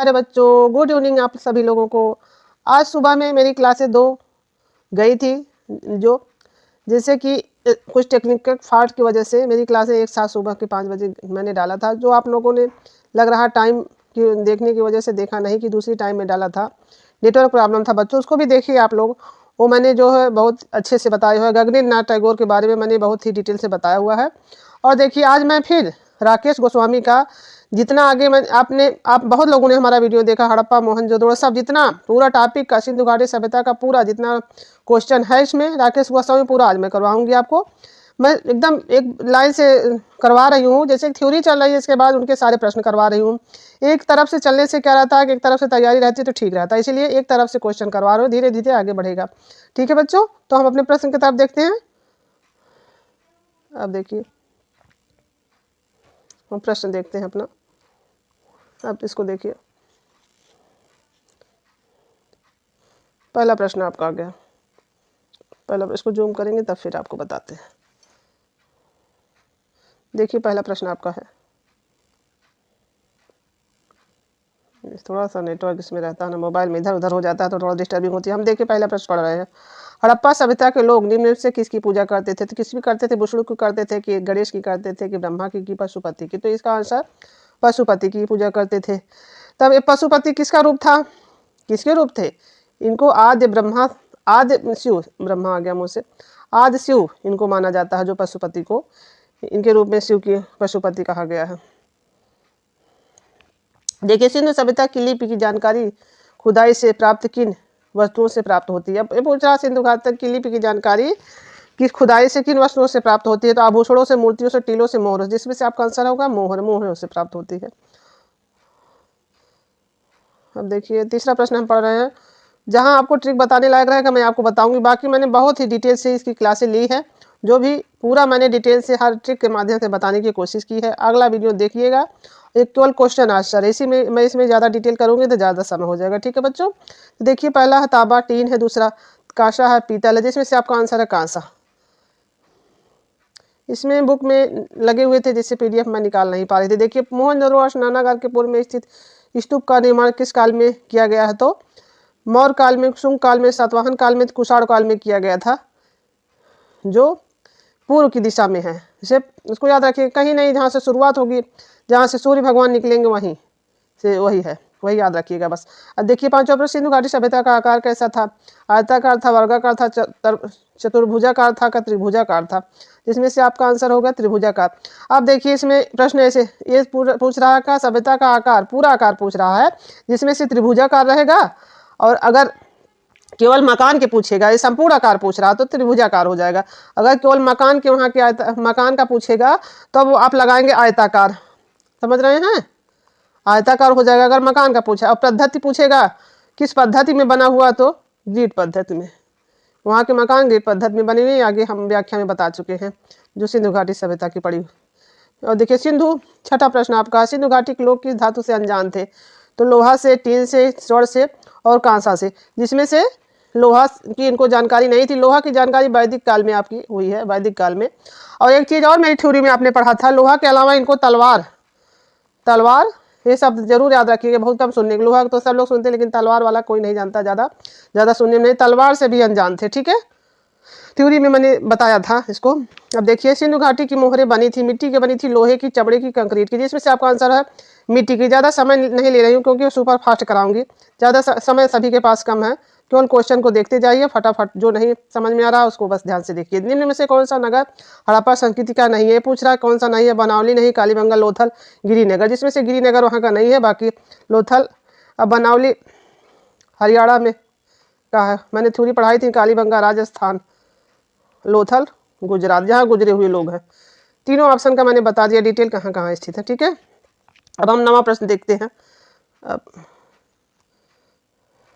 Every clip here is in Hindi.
प्यारे बच्चों, गुड इवनिंग आप सभी लोगों को। आज सुबह में मेरी क्लासें 2 गई थी, जो जैसे कि कुछ टेक्निकल फॉल्ट की वजह से मेरी क्लासें एक साथ सुबह के 5 बजे मैंने डाला था, जो आप लोगों ने लग रहा टाइम की देखने की वजह से देखा नहीं कि दूसरी टाइम में डाला था। नेटवर्क प्रॉब्लम था बच्चों, उसको भी देखिए आप लोग। वो मैंने जो है बहुत अच्छे से बताया हुआ है। गगनेन्द्रनाथ टैगोर के बारे में मैंने बहुत ही डिटेल से बताया हुआ है। और देखिए आज मैं फिर राकेश गोस्वामी का जितना आगे मैं आप बहुत लोगों ने हमारा वीडियो देखा, हड़प्पा मोहनजोदड़ो सब जितना पूरा टॉपिक का सिंधु घाटी सभ्यता का पूरा जितना क्वेश्चन है इसमें राकेश गोस्वामी पूरा आज मैं करवाऊंगी आपको। मैं एकदम एक लाइन से करवा रही हूँ, जैसे थ्योरी चल रही है, इसके बाद उनके सारे प्रश्न करवा रही हूँ। एक तरफ से चलने से क्या रहता है कि एक तरफ से तैयारी रहती है तो ठीक रहता है, इसीलिए एक तरफ से क्वेश्चन करवा रहे हो, धीरे धीरे आगे बढ़ेगा। ठीक है बच्चों, तो हम अपने प्रश्न की तरफ देखते हैं। अब देखिए हम प्रश्न देखते हैं अपना। अब इसको देखिए, पहला प्रश्न आपका आ गया। पहला इसको जूम करेंगे तब फिर आपको बताते हैं। देखिए पहला प्रश्न आपका है, थोड़ा सा नेटवर्क इसमें रहता है ना, मोबाइल में इधर उधर हो जाता है तो थोड़ा डिस्टर्बिंग होती है। हम देखिए पहला प्रश्न पढ़ रहे हैं। हड़प्पा सभ्यता के लोग निम्न से किसकी पूजा करते थे? तो किसकी करते थे? विष्णु की करते थे कि गणेश की करते थे कि ब्रह्मा की पशुपति की? तो इसका आंसर पशुपति की पूजा करते थे। तब ये पशुपति किसका रूप था? किसके रूप थे? इनको आद्य ब्रह्मा, आद्य शिव, ब्रह्मा आ गया मुँह से, आद्य शिव इनको माना जाता है, जो पशुपति को इनके रूप में शिव की पशुपति कहा गया है। देखिए सिंधु सभ्यता की लिपि की जानकारी खुदाई से प्राप्त किन वस्तुओं से प्राप्त होती है? अब ये पूछ रहा सिंधु घाटी की लिपि की जानकारी किस खुदाई से किन वस्तुओं से प्राप्त होती है? तो आभूषणों से, मूर्तियों से, टीलों से, मोहरों, जिसमें से आपका आंसर होगा मोहर, मोहरों से प्राप्त होती है। अब देखिए तीसरा प्रश्न हम पढ़ रहे हैं। जहां आपको ट्रिक बताने लायक रहेगा मैं आपको बताऊंगी, बाकी मैंने बहुत ही डिटेल से इसकी क्लासें ली है, जो भी पूरा मैंने डिटेल से हर ट्रिक के माध्यम से बताने की कोशिश की है। अगला वीडियो देखिएगा, एक केवल क्वेश्चन आंसर इसी में मैं इसमें ज़्यादा डिटेल करूँगी तो ज़्यादा समय हो जाएगा। ठीक है बच्चों, तो देखिए पहला है तांबा, टीन है, दूसरा कांसा है, पीतल है, जिसमें से आपका आंसर है कांसा। इसमें बुक में लगे हुए थे, जिससे PDF में निकाल नहीं पा रहे थे। देखिए मोहनजोदड़ो और स्नानागार के पूर्व में स्थित स्तूप का निर्माण किस काल में किया गया है? तो मौर्य काल में, शुंग काल में, सातवाहन काल में, कुषाण काल में किया गया था, जो पूर्व की दिशा में है। इसे इसको याद रखिए, कहीं नहीं, जहाँ से शुरुआत होगी, जहाँ से सूर्य भगवान निकलेंगे वहीं से वही है, वही याद रखिएगा बस। अब देखिए पांचवा प्रश्न, सिंधु घाटी सभ्यता का आकार कैसा था? आयताकार था, वर्गाकार था, चतुर्भुजाकार था, का त्रिभुजाकार था? जिसमें से आपका आंसर होगा त्रिभुजाकार। अब देखिए इसमें प्रश्न ऐसे ये पूछ रहा है का सभ्यता का आकार, पूरा आकार पूछ रहा है, जिसमें से त्रिभुजाकार रहेगा। और अगर केवल मकान के पूछेगा, ये संपूर्ण आकार पूछ रहा तो त्रिभुजाकार हो जाएगा। अगर केवल मकान के वहाँ के मकान का पूछेगा तो वो आप लगाएंगे आयताकार, समझ रहे हैं, आयताकार हो जाएगा अगर मकान का पूछा। और पद्धति पूछेगा किस पद्धति में बना हुआ, तो ग्रिड पद्धति में, वहाँ के मकान ग्रिड पद्धति में बने हुए, आगे हम व्याख्या में बता चुके हैं, जो सिंधु घाटी सभ्यता की पड़ी। और देखिए सिंधु, छठा प्रश्न आपका, सिंधु घाटी के लोग किस धातु से अनजान थे? तो लोहा से, टीन से, स्वर्ण से और कांसा से, जिसमें से लोहा की इनको जानकारी नहीं थी। लोहा की जानकारी वैदिक काल में आपकी हुई है, वैदिक काल में। और एक चीज़ और मेरी थ्योरी में आपने पढ़ा था, लोहा के अलावा इनको तलवार, तलवार ये शब्द जरूर याद रखिएगा, बहुत कम सुनने को। लोहा तो सब लोग सुनते हैं, लेकिन तलवार वाला कोई नहीं जानता, ज़्यादा सुनने में नहीं, तलवार से भी अनजान थे। ठीक है, थ्योरी में मैंने बताया था इसको। अब देखिए सिंधु घाटी की मोहरें बनी थी, मिट्टी की बनी थी, लोहे की, चमड़े की, कंक्रीट की? जिसमें से आपका आंसर है मिट्टी की। ज़्यादा समय नहीं ले रही हूँ क्योंकि सुपर फास्ट कराऊंगी, ज़्यादा समय सभी के पास कम है, केवल क्वेश्चन को देखते जाइए फटाफट, जो नहीं समझ में आ रहा उसको बस ध्यान से देखिए। निम्न में से कौन सा नगर हड़प्पा संस्कृति का नहीं है? पूछ रहा है कौन सा नहीं है? बनावली नहीं, कालीबंगा, लोथल, गिरिनगर? जिसमें से गिरिनगर वहाँ का नहीं है, बाकी लोथल। अब बनावली हरियाणा में का है, मैंने थ्योरी पढ़ाई थी, कालीबंगा राजस्थान, लोथल गुजरात, जहाँ गुजरे हुए लोग हैं। तीनों ऑप्शन का मैंने बता दिया डिटेल कहाँ कहाँ स्थित है। ठीक है, अब हम नवा प्रश्न देखते हैं। अब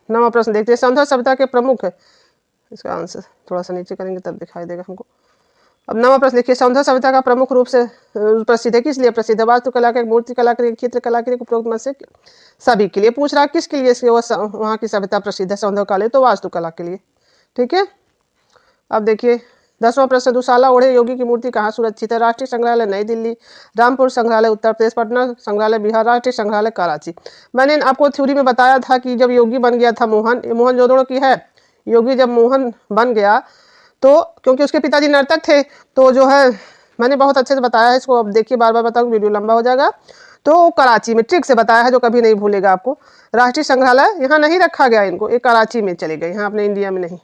नवा प्रश्न देखते हैं, सिंधु सभ्यता के प्रमुख है, इसका आंसर थोड़ा सा नीचे करेंगे तब दिखाई देगा हमको। अब नवा प्रश्न देखिए, सिंधु सभ्यता का प्रमुख रूप से प्रसिद्ध है, किस लिए प्रसिद्ध है? वास्तुकला के, मूर्ति कला के, चित्रकला के, उपरोक्त में से सभी के लिए? पूछ रहा किसके लिए वहाँ की सभ्यता प्रसिद्ध है सिंधु काल? तो वास्तुकला के लिए। ठीक है, अब देखिए 10वां प्रश्न, दुशाला ओढ़े योगी की मूर्ति कहाँ सुरक्षित है? राष्ट्रीय संग्रहालय नई दिल्ली, रामपुर संग्रहालय उत्तर प्रदेश, पटना संग्रहालय बिहार, राष्ट्रीय संग्रहालय कराची। मैंने आपको थ्योरी में बताया था कि जब योगी बन गया था मोहन, मोहनजोदड़ो की है, योगी जब मोहन बन गया तो क्योंकि उसके पिताजी नर्तक थे तो जो है मैंने बहुत अच्छे से बताया है इसको, अब देखिए बार बार बताऊँ वीडियो लंबा हो जाएगा। तो कराची में ट्रिक से बताया है जो कभी नहीं भूलेगा आपको। राष्ट्रीय संग्रहालय यहाँ नहीं रखा गया इनको, ये कराची में चले गए, यहाँ अपने इंडिया में नहीं,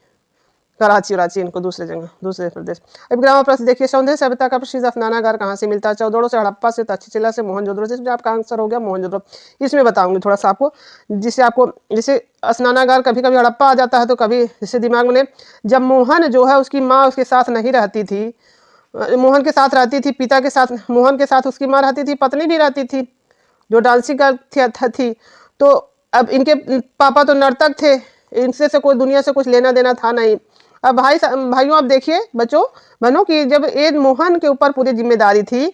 कराची वराची इनको दूसरे जगह दूसरे प्रदेश। अब ग्राम प्रश्न देखिए, सौंदर्य सभ्यता का प्रसिद्ध अफनानागार कहाँ से मिलता है? चौदड़ो से, हड़प्पा से, तक्षशिला से, मोहनजोदड़ो से। इसमें आपका आंसर हो गया मोहनजोदड़ो। इसमें बताऊंगी थोड़ा सा आपको, जिससे आपको जैसे स्नानागार कभी कभी हड़प्पा आ जाता है तो कभी जैसे दिमाग में, जब मोहन जो है उसकी माँ उसके साथ नहीं रहती थी, मोहन के साथ रहती थी, पिता के साथ, मोहन के साथ उसकी माँ रहती थी, पत्नी भी रहती थी जो डांसिंग का थी। तो अब इनके पापा तो नर्तक थे, इनसे से कोई दुनिया से कुछ लेना देना था नहीं। अब भाइयों आप देखिए बच्चों बनो कि जब ये मोहन के ऊपर पूरी जिम्मेदारी थी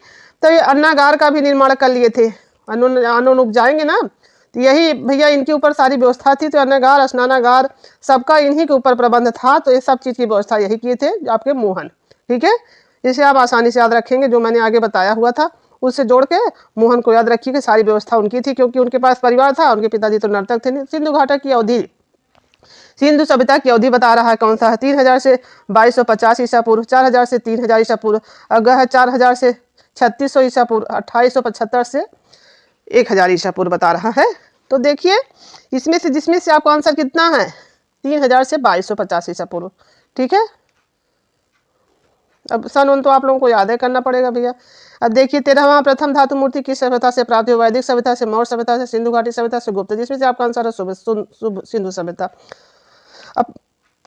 तो ये अन्नागार का भी निर्माण कर लिए थे। अन्न उपजाएंगे ना, तो यही भैया इनके ऊपर सारी व्यवस्था थी। तो अन्नागार स्नानागार सबका इन्हीं के ऊपर प्रबंध था, तो ये सब चीज़ की व्यवस्था यही किए थे आपके मोहन। ठीक है, इसे आप आसानी से याद रखेंगे, जो मैंने आगे बताया हुआ था उससे जोड़ के मोहन को याद रखिए कि सारी व्यवस्था उनकी थी, क्योंकि उनके पास परिवार था, उनके पिताजी तो नर्तक थे। सिंधु घाटी की अवधि, सिंधु सभ्यता की अवधि बता रहा है कौन सा है? 3000 से 2250 ईसा पूर्व, 4000 से 3000 ईसा पूर्व, अगह है 4000 से 3600 ईसा पूर्व, 2875 से 1000 ईसा पूर्व बता रहा है। तो देखिए इसमें से जिसमें से आपका आंसर कितना है? 3000 से 2250 ईसा पूर्व। ठीक है, अब सन तो आप लोगों को याद है करना पड़ेगा भैया। अब देखिए 13वां, प्रथम धातु मूर्ति किस सभ्यता से प्राप्त हुई? वैदिक सभ्यता से, मौर्य सभ्यता से, सिंधु घाटी सभ्यता से, गुप्त। जिसमें से आपका आंसर है सिंधु सभ्यता। अब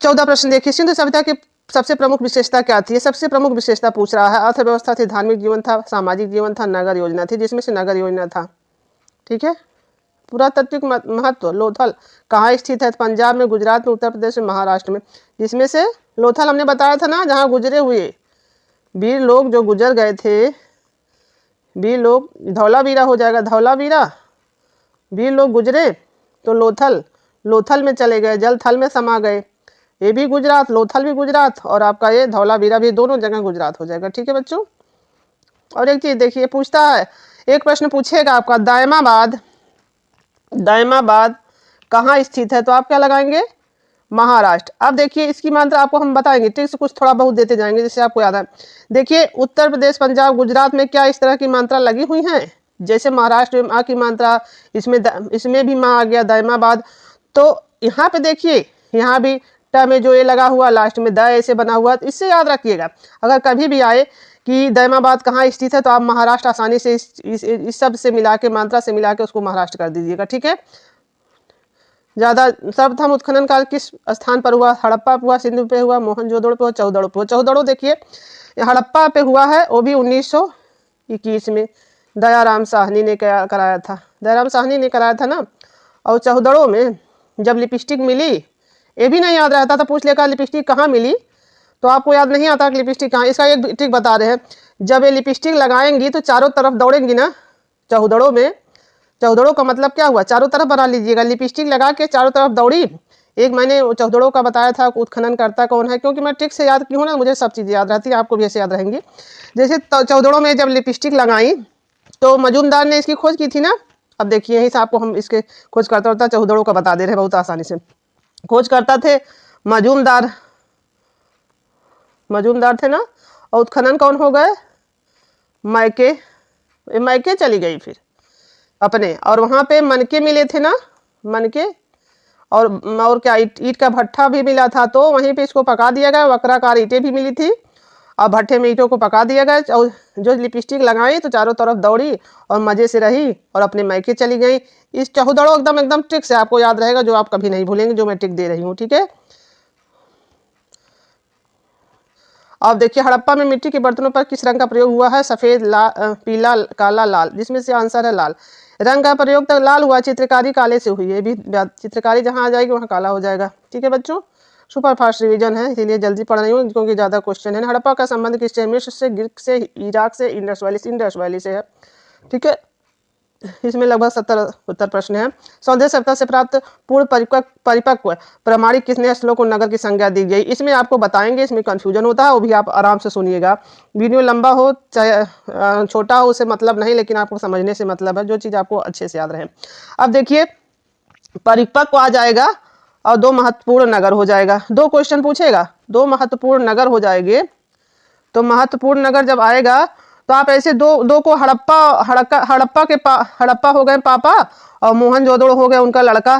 14 प्रश्न देखिए, सिंधु सभ्यता की सबसे प्रमुख विशेषता क्या थी? सबसे प्रमुख विशेषता पूछ रहा है। अर्थव्यवस्था थी, धार्मिक जीवन था, सामाजिक जीवन था, नगर योजना थी। जिसमें से नगर योजना था। ठीक है, पुरातात्विक महत्व, लोथल कहाँ स्थित है? पंजाब में, गुजरात में, उत्तर प्रदेश में, महाराष्ट्र में। जिसमें से लोथल हमने बताया था ना, जहाँ गुजरे हुए वीर लोग जो गुजर गए थे, वीर लोग, धौलावीरा हो जाएगा, धौलावीरा, वीर लोग गुजरे तो लोथल में चले गए, जल थल में समा गए। ये भी गुजरात, लोथल भी गुजरात, और आपका ये धौलावीरा भी, दोनों जगह गुजरात हो जाएगा। ठीक है बच्चों। और एक चीज देखिए पूछता है, एक प्रश्न पूछेगा आपका, दायमाबाद कहाँ स्थित है? तो आप क्या लगाएंगे? महाराष्ट्र। अब देखिए इसकी मात्रा आपको हम बताएंगे, ट्रिक्स कुछ थोड़ा बहुत देते जाएंगे जिससे आपको याद है। देखिए उत्तर प्रदेश, पंजाब, गुजरात में क्या इस तरह की मात्रा लगी हुई है? जैसे महाराष्ट्र में माँ की मात्रा, इसमें भी माँ आ गया, दायमाबाद। तो यहाँ पे देखिए, यहाँ भी ट में जो ये लगा हुआ, लास्ट में द ऐसे बना हुआ, इससे याद रखिएगा। अगर कभी भी आए कि दायमाबाद कहाँ स्थित है तो आप महाराष्ट्र आसानी से इस सब से मिला के, मात्रा से मिला के उसको महाराष्ट्र कर दीजिएगा। ठीक है। ज्यादा सर्वप्रथम उत्खनन काल किस स्थान पर हुआ? हड़प्पा पे हुआ, सिंधु पे हुआ, मोहनजोदड़ो पे हुआ, चौदड़ो पे हुआ। चौदड़ो देखिए हड़प्पा पे हुआ है, वो भी 1921 में दयाराम साहनी ने कराया था, दयाराम साहनी ने कराया था ना। और चौदड़ो में जब लिपस्टिक मिली, ये भी नहीं याद रहता था, पूछ लेगा लिपस्टिक कहाँ मिली तो आपको याद नहीं आता कि लिपस्टिक कहाँ। इसका एक ट्रिक बता रहे हैं, जब ये लिपस्टिक लगाएंगी तो चारों तरफ दौड़ेंगी ना। चौदड़ो में, चौदड़ो का मतलब क्या हुआ? चारों तरफ बना लीजिएगा, लिपस्टिक लगा के चारों तरफ दौड़ी। एक मैंने चौदड़ो का बताया था, उत्खनन करता कौन है, क्योंकि मैं ट्रिक से याद की हूँ ना, मुझे सब चीज़ें याद रहती है, आपको भी ऐसे याद रहेंगी। जैसे चौदड़ो में जब लिपस्टिक लगाई तो मजूमदार ने इसकी खोज की थी ना। अब देखिए यहीं से आपको हम इसके खोज करता होता चौदड़ो का बता दे रहे हैं बहुत आसानी से। खोज करता थे मजूमदार थे ना। और उत्खनन कौन हो गए? मैके चली गई फिर अपने, और वहाँ पे मनके मिले थे ना, मनके, और क्या ईट का भट्ठा भी मिला था, तो वहीं पे इसको पका दिया गया। वक्राकार ईंटें भी मिली थी और भट्ठे में ईंटों को पका दिया गया। और जो लिपस्टिक लगाई तो चारों तरफ दौड़ी और मजे से रही और अपने मैके चली गई। इस चौदड़ो एकदम ट्रिक से आपको याद रहेगा, जो आप कभी नहीं भूलेंगे, जो मैं ट्रिक दे रही हूँ। ठीक है। अब देखिए हड़प्पा में मिट्टी के बर्तनों पर किस रंग का प्रयोग हुआ है? सफेद, पीला, काला, लाल। जिसमें से आंसर है लाल। रंग का प्रयोग तो लाल हुआ, चित्रकारी काले से हुई है भी। चित्रकारी जहाँ आ जाएगी वहाँ काला हो जाएगा। ठीक है बच्चों, सुपर फास्ट रिवीजन है इसीलिए जल्दी पढ़ रही हूँ क्योंकि ज़्यादा क्वेश्चन है। हड़प्पा का संबंध किससे? मिस्र से, ग्रीक से, इराक से, इंडस वैली से है। ठीक है। इसमें लगभग 70 उत्तर प्रश्न है। सौंदर्य सभ्यता से प्राप्त पूर्ण परिपक्व प्रमाणिक कितने स्थलों को नगर की संज्ञा दी गई? इसमें आपको बताएंगे, इसमें कंफ्यूजन होता है, वो भी आप आराम से सुनिएगा। वीडियो लंबा हो चाहे छोटा हो, उसे मतलब नहीं, लेकिन आपको समझने से मतलब है, जो चीज़ आपको अच्छे से याद रहे। अब देखिए, परिपक्व आ जाएगा और 2 महत्वपूर्ण नगर हो जाएगा। 2 क्वेश्चन पूछेगा, 2 महत्वपूर्ण नगर हो जाएंगे। तो महत्वपूर्ण नगर जब आएगा तो आप ऐसे दो को हड़प्पा हो गए पापा, और मोहनजोदड़ो हो गए उनका लड़का,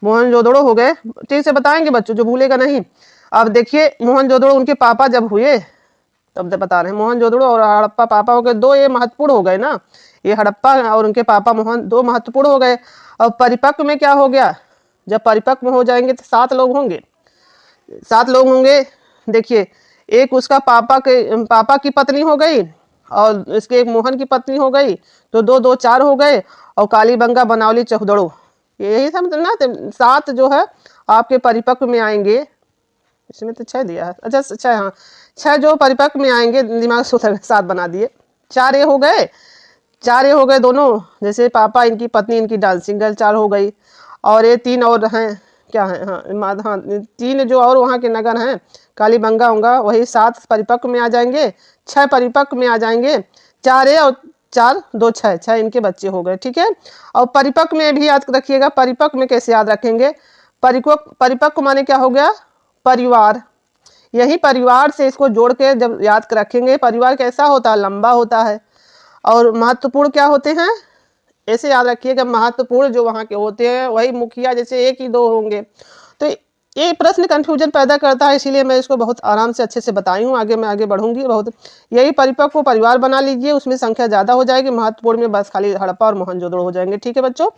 मोहनजोदड़ो हो गए। ठीक से बताएंगे बच्चों, जो भूलेगा नहीं। अब देखिए, मोहनजोदड़ो उनके पापा जब हुए तब बता रहे हैं, मोहनजोदड़ो और हड़प्पा पापा हो गए, 2 ये महत्वपूर्ण हो गए ना, ये हड़प्पा और उनके पापा मोहन 2 महत्वपूर्ण हो गए। अब परिपक्व में क्या हो गया, जब परिपक्व हो जाएंगे तो 7 लोग होंगे, 7 लोग होंगे। देखिए, एक उसका पापा की पत्नी हो गई, और इसके एक मोहन की पत्नी हो गई, तो 2 2 4 हो गए, और कालीबंगा बनावली चौधड़ो, यही समझना। 7 जो है आपके परिपक्व में आएंगे। इसमें तो 6 दिया है, अच्छा 6, हाँ 6 जो परिपक्व में आएंगे, दिमाग से उतर 7 बना दिए। 4 ये हो गए, 4 ये हो गए दोनों, जैसे पापा इनकी पत्नी इनकी डांसिंग गर्ल 4 हो गई, और ये 3 और हैं, क्या है, हाँ 3 जो और वहाँ के नगर हैं कालीबंगा होगा, वही 7 परिपक्व में आ जाएंगे, 6 परिपक्व में आ जाएंगे। 4 ये और 4 2 6 इनके बच्चे हो गए। ठीक है, और परिपक्व में भी याद रखिएगा, परिपक्व में कैसे याद रखेंगे, परिपक्व माने क्या हो गया, परिवार। यही परिवार से इसको जोड़ के जब याद रखेंगे, परिवार कैसा होता है, लंबा होता है। और महत्वपूर्ण क्या होते हैं, ऐसे याद रखिएगा, महत्वपूर्ण जो वहाँ के होते हैं वही मुखिया, जैसे 1 ही 2 होंगे। तो ये प्रश्न कंफ्यूजन पैदा करता है, इसीलिए मैं इसको बहुत आराम से अच्छे से बताई हूँ। मैं आगे बढ़ूंगी बहुत। यही परिपक्व को परिवार बना लीजिए, उसमें संख्या ज़्यादा हो जाएगी, महत्वपूर्ण में बस खाली हड़प्पा और मोहनजोदड़ो हो जाएंगे। ठीक है बच्चों,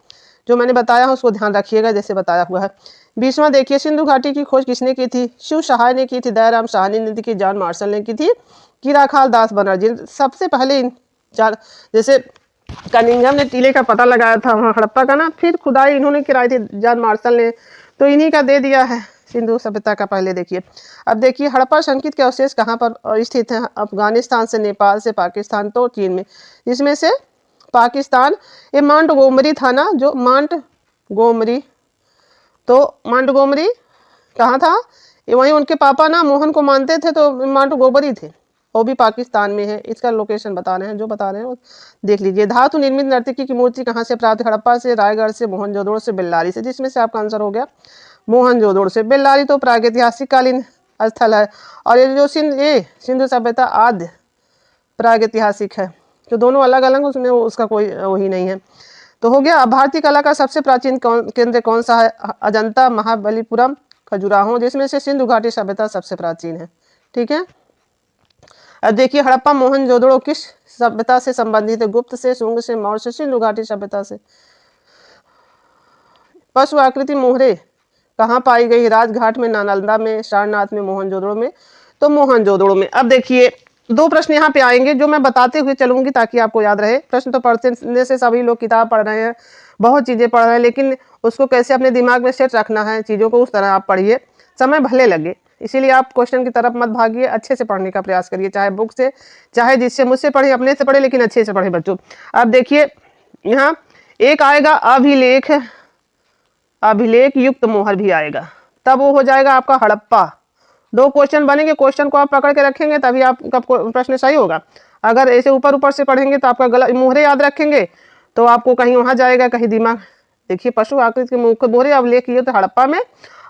जो मैंने बताया है उसको ध्यान रखिएगा, जैसे बताया हुआ है। 20वां देखिए, सिंधु घाटी की खोज किसने की थी? शिव सहाय ने की थी, दयाराम साहनी ने की, जॉन मार्शल ने की थी, कीराखाल दास बनर्जी। सबसे पहले इन 4, जैसे कनिंघम ने टीले का पता लगाया था वहाँ हड़प्पा का ना, फिर खुदाई इन्होंने कराई थी जॉन मार्शल ने, तो इन्हीं का दे दिया है सिंधु सभ्यता का। पहले देखिए, अब देखिए हड़प्पा संस्कृति के अवशेष कहाँ पर स्थित हैं? अफगानिस्तान से, नेपाल से, पाकिस्तान तो चीन में। इसमें से पाकिस्तान, ये मांटगोमरी था ना, जो मांटगोमरी, तो मांटगोमरी कहाँ था? ये वहीं उनके पापा ना मोहन को मानते थे, तो मांटगोमरी थे, वो भी पाकिस्तान में है। इसका लोकेशन बता रहे हैं, जो बता रहे हैं वो देख लीजिए। धातु निर्मित नर्तकी की मूर्ति कहाँ से प्राप्त? हड़प्पा से, रायगढ़ से, मोहनजोदड़ो से, बेल्लारी से। जिसमें से आपका आंसर हो गया मोहनजोदड़ो से। बेल्लारी तो प्रागैतिहासिक कालीन स्थल है, और ये जो सिंधु सभ्यता आद्य प्रागैतिहासिक है, तो दोनों अलग अलग, उसमें उसका कोई वही नहीं है। तो हो गया। भारतीय कला का सबसे प्राचीन केंद्र कौन सा है? अजंता, महाबलीपुरम, खजुराहो। जिसमें से सिंधु घाटी सभ्यता सबसे प्राचीन है। ठीक है, अब देखिए हड़प्पा मोहनजोदड़ो किस सभ्यता से संबंधित है? गुप्त से, शुंग से, मौर्य से, सिंधु घाटी सभ्यता से। पशु आकृति मोहरे कहाँ पाई गई? राजघाट में, नालंदा में, सारनाथ में, मोहनजोदड़ो में। तो मोहनजोदड़ो में। अब देखिए 2 प्रश्न यहाँ पे आएंगे जो मैं बताते हुए चलूंगी ताकि आपको याद रहे। प्रश्न तो पढ़ने से सभी लोग किताब पढ़ रहे हैं, बहुत चीजें पढ़ रहे हैं, लेकिन उसको कैसे अपने दिमाग में सेट रखना है चीजों को, उस तरह आप पढ़िए, समय भले लगे। इसीलिए आप क्वेश्चन की तरफ मत भागिए, अच्छे से पढ़ने का प्रयास करिए, चाहे बुक से, चाहे जिससे मुझसे पढ़े, अपने से पढ़े, लेकिन अच्छे से पढ़े बच्चों। अब देखिए यहाँ एक आएगा अभिलेख, अभिलेख युक्त मोहर भी आएगा, तब वो हो जाएगा आपका हड़प्पा। 2 क्वेश्चन बनेंगे, क्वेश्चन को आप पकड़ के रखेंगे तभी आपका प्रश्न सही होगा। अगर ऐसे ऊपर ऊपर से पढ़ेंगे तो आपका गलत, मोहरे याद रखेंगे तो आपको कहीं वहां जाएगा, कहीं दिमाग। देखिए पशु आकृति के मुख मोहरे अभिलेख ये तो हड़प्पा में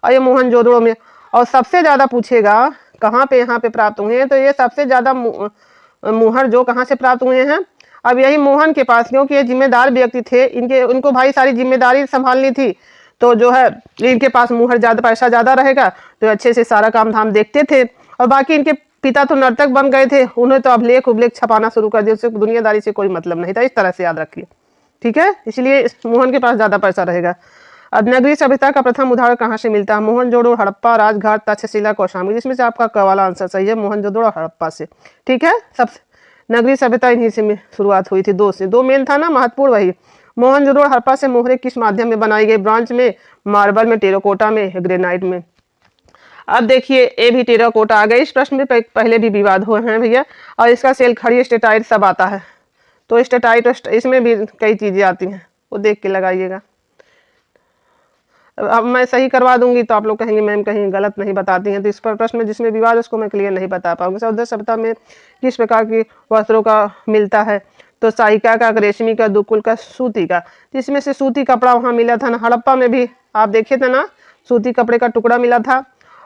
और ये मोहनजोदड़ो में। और सबसे ज्यादा पूछेगा कहाँ पे यहाँ पे प्राप्त हुए हैं, तो ये सबसे ज्यादा मोहर जो कहाँ से प्राप्त हुए हैं? अब यही मोहन के पास, क्योंकि ये जिम्मेदार व्यक्ति थे, इनको भाई सारी जिम्मेदारी संभालनी थी, तो जो है इनके पास मुहर ज्यादा, पैसा ज्यादा रहेगा, तो अच्छे से सारा काम धाम देखते थे। और बाकी इनके पिता तो नर्तक बन गए थे, उन्हें तो अभिलेख उभिलेख छपाना शुरू कर दिया, उससे दुनियादारी से कोई मतलब नहीं था। इस तरह से याद रखिए, ठीक है, इसलिए मोहन के पास ज्यादा पैसा रहेगा। अब नगरीय सभ्यता का प्रथम उदाहरण कहाँ से मिलता है? मोहनजोदड़ो, हड़प्पा, राजघाट, तक्षशिला, कौशाम्बी। जिसमें से आपका क वाला आंसर सही है, मोहनजोदड़ो और हड़प्पा से। ठीक है, सब नगरीय सभ्यता इन्हीं से शुरुआत हुई थी, 2 से। 2 मेन था ना महत्वपूर्ण, वही। मोहनजोदड़ो हड़प्पा से मोहरे किस माध्यम में बनाई गई? ब्रॉन्ज में, मार्बल में, टेराकोटा में, ग्रेनाइट में। अब देखिए ये भी टेराकोटा आ गई। इस प्रश्न में पहले भी विवाद हुए हैं भैया, और इसका सेल खड़ी स्टेटाइट सब आता है, तो स्टेटाइट, इसमें भी कई चीज़ें आती हैं, वो देख के लगाइएगा। अब मैं सही करवा दूंगी तो आप लोग कहेंगे मैम कहीं गलत नहीं बताती हैं, तो इस पर प्रश्न में जिसमें विवाद उसको मैं क्लियर नहीं बता पाऊंगी। सौंदर्य सभ्यता में किस प्रकार की वस्त्रों का मिलता है, तो साइका का, रेशमी का, दुकुल का, सूती का। इसमें से सूती कपड़ा वहाँ मिला था ना, हड़प्पा में भी आप देखे थे ना, सूती कपड़े का टुकड़ा मिला था,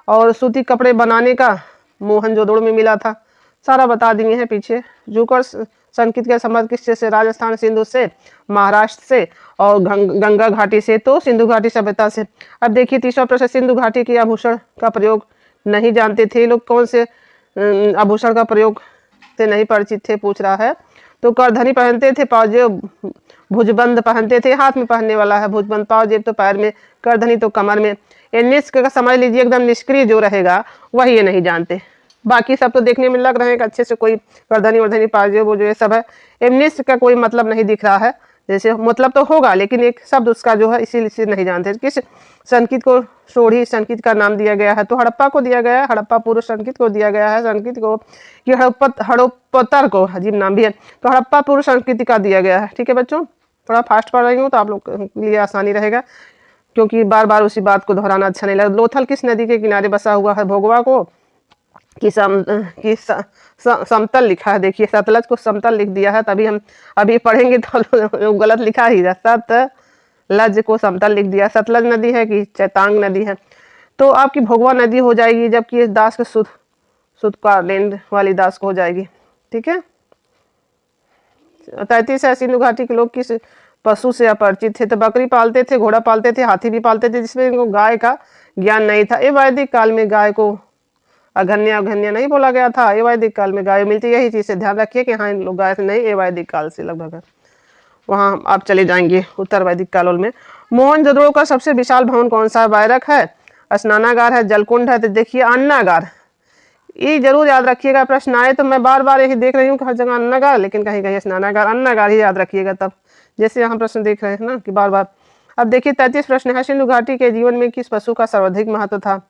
और सूती कपड़े बनाने का मोहनजोदड़ो में मिला था। सारा बता दिए हैं पीछे। जुकर संकेत का संबंध किससे से, राजस्थान सिंधु से, महाराष्ट्र से, और गंगा घाटी से, तो सिंधु घाटी सभ्यता से। अब देखिए तीसरा प्रश्न, सिंधु घाटी के आभूषण का प्रयोग नहीं जानते थे लोग, कौन से आभूषण का प्रयोग से नहीं परिचित थे, पूछ रहा है। तो करधनी पहनते थे, पाजेब भुजबंद पहनते थे, हाथ में पहनने वाला है भुजबंद, पाजेब तो पैर में, करधनी तो कमर में। एनिस का समझ लीजिए एकदम निष्क्रिय जो रहेगा वही ये नहीं जानते, बाकी सब तो देखने में लग रहे हैं कि अच्छे से कोई करधनी वर्धनी पाजेब वो जो ये सब है। एमनिस्ट का कोई मतलब नहीं दिख रहा है, जैसे मतलब तो होगा लेकिन एक शब्द उसका जो है इसीलिए नहीं जानते। किस संकेत को सोढ़ी संकेत का नाम दिया गया है, तो हड़प्पा को दिया गया है, हड़प्पा पूर्व संकेत को दिया गया है, संकेत को कि हड़प्पतर को, अजीब नाम भी है, तो हड़प्पा पूर्व संस्कृति का दिया गया है। ठीक है बच्चों, थोड़ा फास्ट पढ़ रही हूँ तो आप लोग के लिए आसानी रहेगा, क्योंकि बार बार उसी बात को दोहराना अच्छा नहीं लगता। लोथल किस नदी के किनारे बसा हुआ है, भोगवा को कि समतल लिखा है, देखिए सतलज को समतल लिख दिया है, तभी हम अभी पढ़ेंगे तो गलत लिखा ही है, सतलज को समतल लिख दिया। सतलज नदी है कि चैतांग नदी है, तो आपकी भोगवा नदी हो जाएगी, जबकि दास के सुध का लैंड वाली दास को हो जाएगी। ठीक है। 33 है, सिंधु घाटी के लोग किस पशु से अपरिचित थे, तो बकरी पालते थे, घोड़ा पालते थे, हाथी भी पालते थे, जिसमें इनको गाय का ज्ञान नहीं था। ये वैदिक काल में गाय को अघन्या नहीं बोला गया था, ये वैदिक काल में गाय मिलती, यही चीज़ से ध्यान रखिए कि हाँ इन लोग गाय से नहीं, ये वैदिक काल से लगभग है। वहाँ आप चले जाएंगे उत्तर वैदिक काल में। मोहनजोदड़ो का सबसे विशाल भवन कौन सा है, बैरक है, स्नानागार है, जलकुंड है, तो देखिए अन्नागार, ये जरूर याद रखिएगा। प्रश्न आए तो मैं बार बार यही देख रही हूँ कि हर जगह अन्नागार, लेकिन कहीं कहीं स्नानागार, अन्नागार ही याद रखिएगा, तब जैसे यहाँ प्रश्न देख रहे हैं ना कि बार बार। अब देखिए 33 प्रश्न है, सिंधु घाटी के जीवन में किस पशु का सर्वाधिक महत्व था।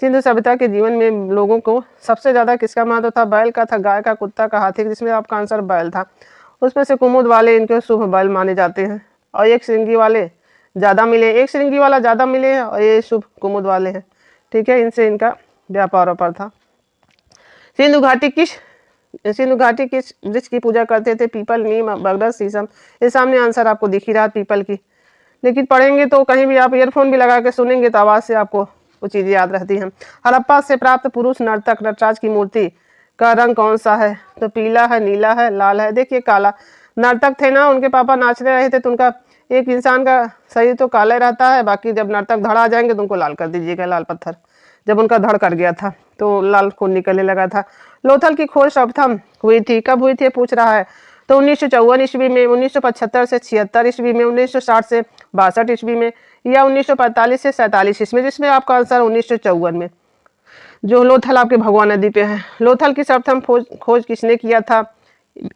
सिंधु सभ्यता के जीवन में लोगों को सबसे ज्यादा किसका महत्व था, बैल का था, गाय का, कुत्ता का, हाथी का, जिसमें आपका आंसर बैल था। उसमें से कुमुद वाले इनके शुभ बैल माने जाते हैं, और एक श्रृंगी वाले ज्यादा मिले, एक श्रृंगी वाला ज्यादा मिले हैं, और ये शुभ कुमुद वाले हैं। ठीक है, इनसे इनका व्यापार था। सिंधु घाटी किस वृक्ष की पूजा करते थे, पीपल, नीम, बरगद, शीशम। ये सामने आंसर आपको दिख ही रहा पीपल की, लेकिन पढ़ेंगे तो कहीं भी आप ईयरफोन भी लगा के सुनेंगे तो आवाज से आपको वो चीजें याद रहती हैं। हड़प्पा से प्राप्त पुरुष नर्तक नटराज की मूर्ति का रंग कौन सा है, तो पीला है, नीला है, लाल है। देखिए काला, नर्तक थे ना, उनके पापा नाचने रहे थे, तो उनका एक इंसान का शरीर तो काला रहता है, बाकी जब नर्तक धड़ आ जाएंगे तो उनको लाल कर दीजिएगा, लाल पत्थर। जब उनका धड़ कट गया था तो लाल खून निकलने लगा था। लोथल की खोज सर्वप्रथम हुई थी, कब हुई थी पूछ रहा है, तो 1954 ईस्वी में, 1975 से 76 ईस्वी में, 1960 से 62 ईस्वी में, या 1945 से 47 ईस्वी में, जिसमें आपका आंसर 1954 में, जो लोथल आपके भगवा नदी पे है। लोथल की सर्वप्रथम खोज किसने किया था,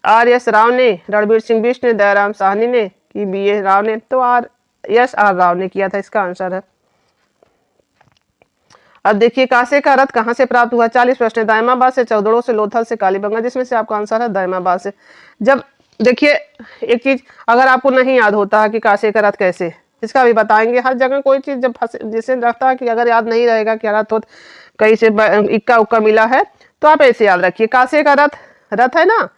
R.S. राव ने, रणबीर सिंह बिष्ट ने, दयाराम साहनी ने, कि B.A. राव ने, तो R.S.R. राव ने किया था, इसका आंसर है। अब देखिए कांसे का रथ कहाँ से प्राप्त हुआ, 40 प्रश्न। दायमाबाद से, चौदड़ो से, लोथल से, कालीबंगा, जिसमें से आपका आंसर है दायमाबाद से। जब देखिए एक चीज अगर आपको नहीं याद होता है कि कांसे का रथ कैसे, इसका भी बताएंगे। हर जगह कोई चीज जब जैसे लगता है कि अगर याद नहीं रहेगा कि रथ हो कहीं से इक्का उक्का मिला है, तो आप ऐसे याद रखिए, कांसे का रथ है ना,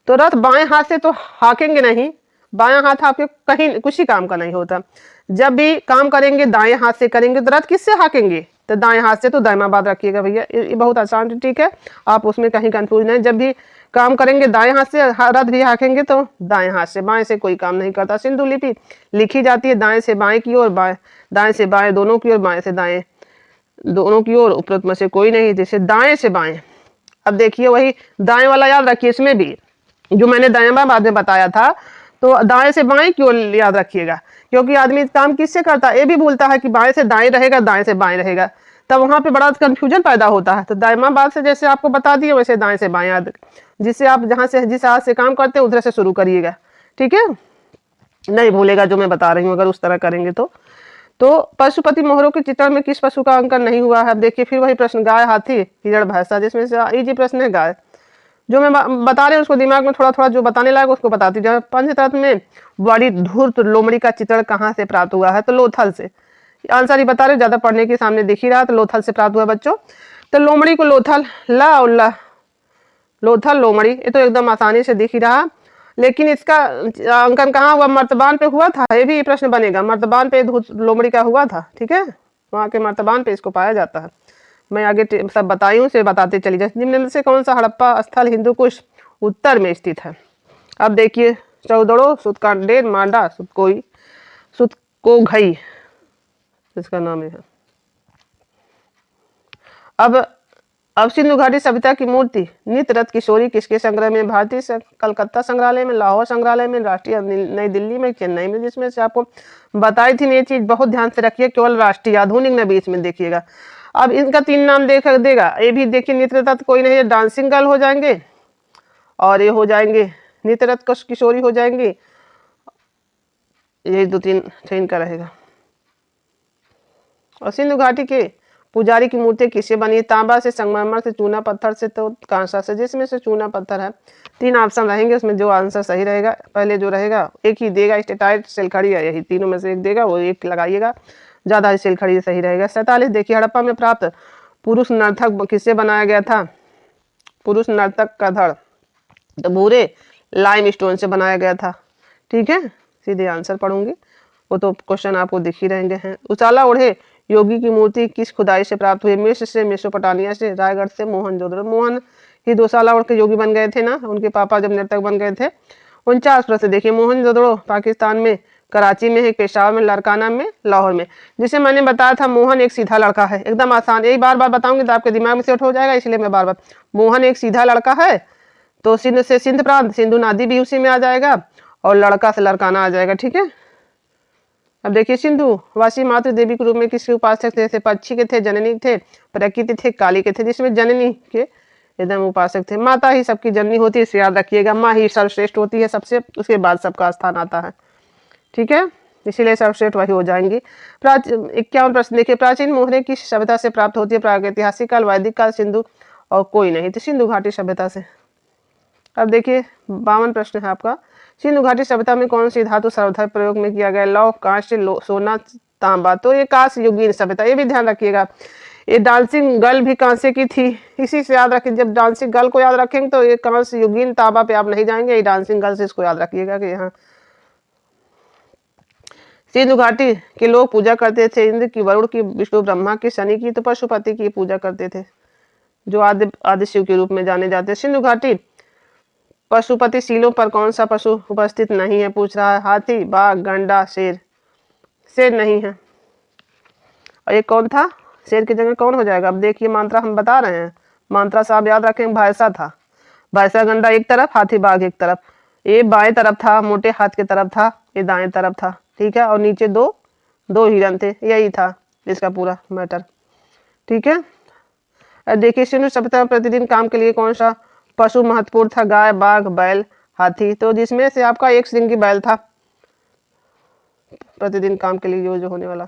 तो रथ बाएं हाथ से तो हाँकेंगे नहीं, बायां हाथ आपके कहीं कुछ ही काम का नहीं होता। जब भी काम करेंगे दाएं हाथ से करेंगे, तो रथ किससे हाँकेंगे, तो दाएं हाथ से, तो दायमाबाद रखिएगा भैया, ये बहुत आसान ठीक है, आप उसमें कहीं कंफ्यूज नहीं। जब भी काम करेंगे दाएं हाथ से, रथ भी हाँकेंगे तो दाएं हाथ से, बाएं से कोई काम नहीं करता। सिंधु लिपि लिखी जाती है दाएं से बाएं की ओर, दाएं से बाएं दोनों की ओर, बाएं से दाएं दोनों की ओर, उपरोक्त में से कोई नहीं, जैसे दाएं से बाएं। अब देखिए वही दाएं वाला याद रखिए, इसमें भी जो मैंने दायमाबाद में बताया था, तो दाएं से बाएं की ओर याद रखिएगा, क्योंकि आदमी काम किससे करता है, ये भी भूलता है कि बाएं से दाएं रहेगा, दाएं से बाएं रहेगा, तब वहां पे बड़ा कंफ्यूजन पैदा होता है। तो दायमाबाद से जैसे आपको बता दिए, वैसे दाएं से बाएं याद, जिससे आप जहां से जिस हाथ से काम करते हैं उधर से शुरू करिएगा। ठीक है, नहीं भूलेगा जो मैं बता रही हूँ, अगर उस तरह करेंगे तो पशुपति मोहरों के चित्रण में किस पशु का अंकन नहीं हुआ है। अब देखिए फिर वही प्रश्न, गाय, हाथी, हिरण, भैंसा, जिसमें से इजी प्रश्न है गाय। जो मैं बता रहे हैं उसको दिमाग में थोड़ा थोड़ा जो बताने लायक उसको बताती हूँ। पंचतत्व में बड़ी धूर्त लोमड़ी का चित्रण कहाँ से प्राप्त हुआ है? तो लोथल से। आंसर ही बता रहे, ज्यादा पढ़ने के सामने दिख ही रहा, तो लोथल से प्राप्त हुआ बच्चों। तो लोमड़ी को लोथल, ला और ला, लोथल लोमड़ी, ये तो एकदम आसानी से दिख ही रहा। लेकिन इसका अंकन कहाँ हुआ? मर्तबान पे हुआ था। ये भी प्रश्न बनेगा, मर्तबान पे लोमड़ी का हुआ था, ठीक है, वहां के मर्तबान पे इसको पाया जाता है। मैं आगे सब बताई हूँ, से बताते चली जाए। निम्न में से कौन सा हड़प्पा स्थल हिंदू कुश उत्तर में स्थित है? अब देखिए, चौदड़ो, सुतकांडेर, मांडा, सुतकोई, सुतकोघई इसका नाम है। अब सिंधु घाटी सभ्यता की मूर्ति नित रथ किशोरी किसके संग्रह में? भारतीय कलकत्ता संग्रहालय में, लाहौर संग्रहालय में, राष्ट्रीय नई दिल्ली में, चेन्नई में, जिसमें से आपको बताई थी ये चीज बहुत ध्यान से रखिए, केवल राष्ट्रीय, आधुनिक न बीच में देखिएगा। अब इनका 3 नाम देगा, ये भी देखिए, नित्य रथ कोई नहीं है, डांसिंग गर्ल हो जाएंगे, और ये हो जाएंगे नित्य रथ किशोरी हो जाएंगे, यही 2-3 ट्रेन का रहेगा। और सिंधु घाटी के पुजारी की मूर्ति किससे बनी? तांबा से, संगमरमर से, चूना पत्थर से, तो कांसा से। जिसमें से चूना पत्थर है। 3 ऑप्शन रहेंगे, उसमें जो आंसर सही रहेगा, पहले जो रहेगा एक ही देगा, स्टेटाइट, सिलखड़ी है, यही तीनों में से एक देगा, वो एक लगाइएगा, ज्यादा सिलखड़ी सही रहेगा। 47 देखिए, हड़प्पा में प्राप्त पुरुष नर्तक किससे बनाया गया था? पुरुष नर्तक का धड़ तो भूरे लाइम स्टोन से बनाया गया था, ठीक है, सीधे आंसर पढ़ूंगी, वो तो क्वेश्चन आपको दिख ही रहेंगे हैं। उचाला ओढ़े योगी की मूर्ति किस खुदाई से प्राप्त हुई? मिस्र से, मेसोपोटामिया से, रायगढ़ से, मोहनजोदड़ो। मोहन ही 2 साल ओढ़ के योगी बन गए थे ना, उनके पापा जब नर्तक बन गए थे। 49 प्रश्न देखिए, मोहनजोदड़ो पाकिस्तान में, कराची में है, पेशावर में, लड़काना में, लाहौर में। जिसे मैंने बताया था, मोहन एक सीधा लड़का है, एकदम आसान, यही बार बार बताऊंगी तो आपके दिमाग में सेट हो जाएगा, इसलिए मैं बार बार, मोहन एक सीधा लड़का है, तो सिंध से सिंध प्रांत, सिंधु नदी भी उसी में आ जाएगा, और लड़का से लड़काना आ जाएगा, ठीक है। अब देखिए, सिंधु वासी मातृ देवी के रूप में किसके उपासक थे? पक्षी के थे, जननी थे, प्रकृति थे, काली के थे, जिसमें जननी के एकदम उपासक थे। माता ही सबकी जननी होती है, इसे याद रखिएगा, माँ ही सर्वश्रेष्ठ होती है सबसे, उसके बाद सबका स्थान आता है, ठीक है, इसीलिए सर्वश्रेष्ठ वही हो जाएंगी। 51 प्रश्न देखिए, प्राचीन मोहरे किस सभ्यता से प्राप्त होती है? प्रागैतिहासिक काल, वैदिक काल, सिंधु, और कोई नहीं, तो सिंधु घाटी सभ्यता से। अब देखिए, 52 प्रश्न है आपका, सिंधु घाटी सभ्यता में कौन सी धातु सर्वथा प्रयोग में किया गया? लौह, कांस्य, सोना, तांबा, तो ये कांस्य युगीन सभ्यता, ये भी ध्यान रखिएगा। ये डांसिंग गर्ल भी कांस्य की थी, इसी से याद रखिए, जब डांसिंग गर्ल को याद रखेंगे तो ये कांस्य युगीन, तांबा पे आप नहीं जाएंगे, ये डांसिंग गर्ल से इसको याद रखिएगा कि यहाँ। सिंधु घाटी के लोग पूजा करते थे इंद्र की, वरुण की, विष्णु ब्रह्मा की, शनि की, तो पशुपति की पूजा करते थे, जो आदि शिव के रूप में जाने जाते हैं। सिंधु घाटी पशुपति शीलों पर कौन सा पशु उपस्थित नहीं है? पूछ रहा है, हाथी, बाघ, गंडा, शेर। शेर नहीं है, और ये कौन था? शेर की जगह कौन हो जाएगा? अब देखिए, मात्रा हम बता रहे हैं, मात्रा से आप याद रखें, भैंसा था, भैंसा गंडा एक तरफ, हाथी बाघ एक तरफ, ये बाएं तरफ था, मोटे हाथ की तरफ था, ये दाएं तरफ था, ठीक है, और नीचे दो हिरन थे, यही था इसका पूरा मैटर, ठीक है। देखिए, सिंधु सभ्यता में प्रतिदिन काम के लिए कौन सा पशु महत्वपूर्ण था? गाय, बाघ, बैल, हाथी, तो जिसमें से आपका एक श्रृंगी बैल था प्रतिदिन काम के लिए जो होने वाला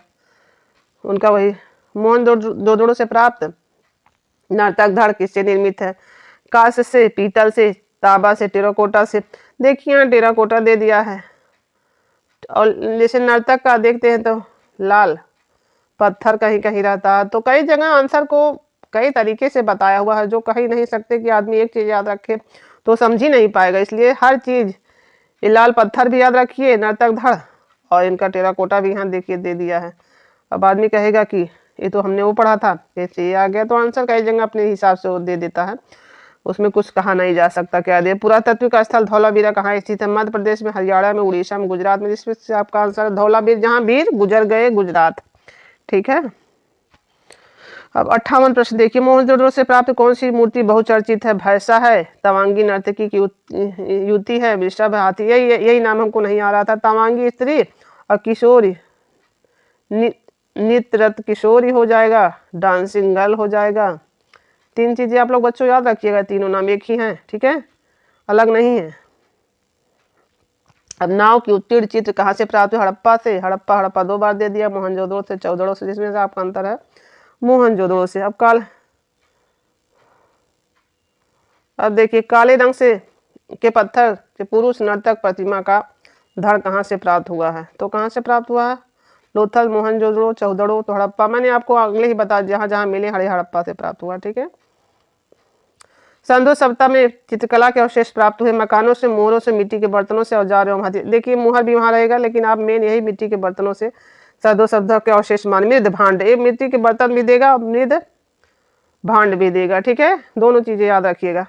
उनका, वही। मोहनजोदड़ो से प्राप्त नर्तक धड़ किससे निर्मित है? कांस्य से, पीतल से, तांबा से, टेराकोटा से। देखिए, यहाँ टेराकोटा दे दिया है, और जैसे नर्तक का देखते हैं तो लाल पत्थर कहीं कहीं रहता है, तो कई जगह आंसर को कई तरीके से बताया हुआ है, जो कह ही नहीं सकते कि आदमी एक चीज याद रखे तो समझ ही नहीं पाएगा, इसलिए हर चीज, ये लाल पत्थर भी याद रखिए, नर्तक धड़, और इनका टेराकोटा भी यहाँ देखिए दे दिया है। अब आदमी कहेगा कि ये तो हमने वो पढ़ा था, ऐसे ये आ गया, तो आंसर कई जगह अपने हिसाब से वो दे देता है, उसमें कुछ कहा नहीं जा सकता। क्या दे? पुरातत्व का स्थल धौलावीरा कहाँ स्थित है? मध्य प्रदेश में, हरियाणा में, उड़ीसा में, गुजरात में, जिसमें से आपका आंसर है धौलावीर, जहाँ वीर गुजर गए, गुजरात, ठीक है। अब 58 प्रश्न देखिए, मोहनजोदड़ो से प्राप्त कौन सी मूर्ति बहुचर्चित है? भैंसा है, तवांगी नर्तकी की युति है, वृषभ, हाथी, यही नाम हमको नहीं आ रहा था, तवांगी स्त्री, और किशोरी, नित्रत किशोरी हो जाएगा, डांसिंग गर्ल हो जाएगा। 3 चीजें आप लोग बच्चों याद रखिएगा, तीनों नाम एक ही हैं, ठीक है, अलग नहीं है। अब नाव की उत्तीर्ण चित्र कहाँ से प्राप्त हुआ? हड़प्पा से। हड़प्पा 2 बार दे दिया, मोहनजोदड़ो से, चौदड़ो से, जिसमें से आपका अंतर है मोहनजोदड़ो से। अब देखिए काले रंग से के पत्थर के पुरुष नर्तक प्रतिमा का धड़ कहाँ से प्राप्त हुआ है? तो कहाँ से प्राप्त हुआ है? लोथल, मोहनजोदड़ो, चौदड़ो, तो हड़प्पा। मैंने आपको अगले ही बता जहाँ जहाँ मिले हड़प्पा से प्राप्त हुआ। ठीक है। संधो सभ्यता में चित्रकला के अवशेष प्राप्त हुए। मकानों से, मोहरों से, मिट्टी के बर्तनों से, औजार एवं हथियार। देखिए मोहर भी वहाँ रहेगा, लेकिन आप मेन यही मिट्टी के बर्तनों से संधो सभ्यता के अवशेष मान। मृद भांड, ये मिट्टी के बर्तन भी देगा, मृद भांड भी देगा। ठीक है, दोनों चीजें याद रखिएगा।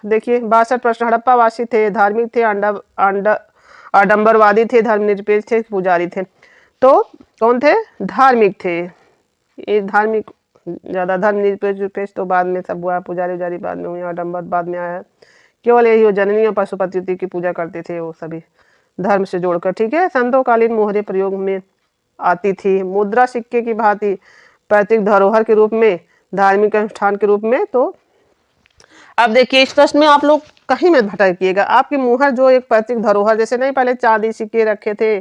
देखिए 62 प्रश्न। हड़प्पावासी थे धार्मिक थे, आडंबरवादी थे, धर्मनिरपेक्ष थे, पुजारी थे। तो कौन थे? धार्मिक थे। ये धार्मिक ज्यादा, धर्मनिरपेक्ष तो बाद में सब हुआ, पुजारी उजारी बाद में हुए, आडंबर बाद में आया। केवल यही वो जननी और पशुपति की पूजा करते थे वो सभी धर्म से जोड़कर। ठीक है। संतोकालीन मोहरे प्रयोग में आती थी। मुद्रा सिक्के की भांति पैतृक धरोहर के रूप में, धार्मिक अनुष्ठान के रूप में। तो अब देखिए इस प्रश्न में आप लोग कहीं मत भटकिएगा। आपकी मुहर जो एक पैतृक धरोहर, जैसे नहीं पहले चांदी सिक्के रखे थे,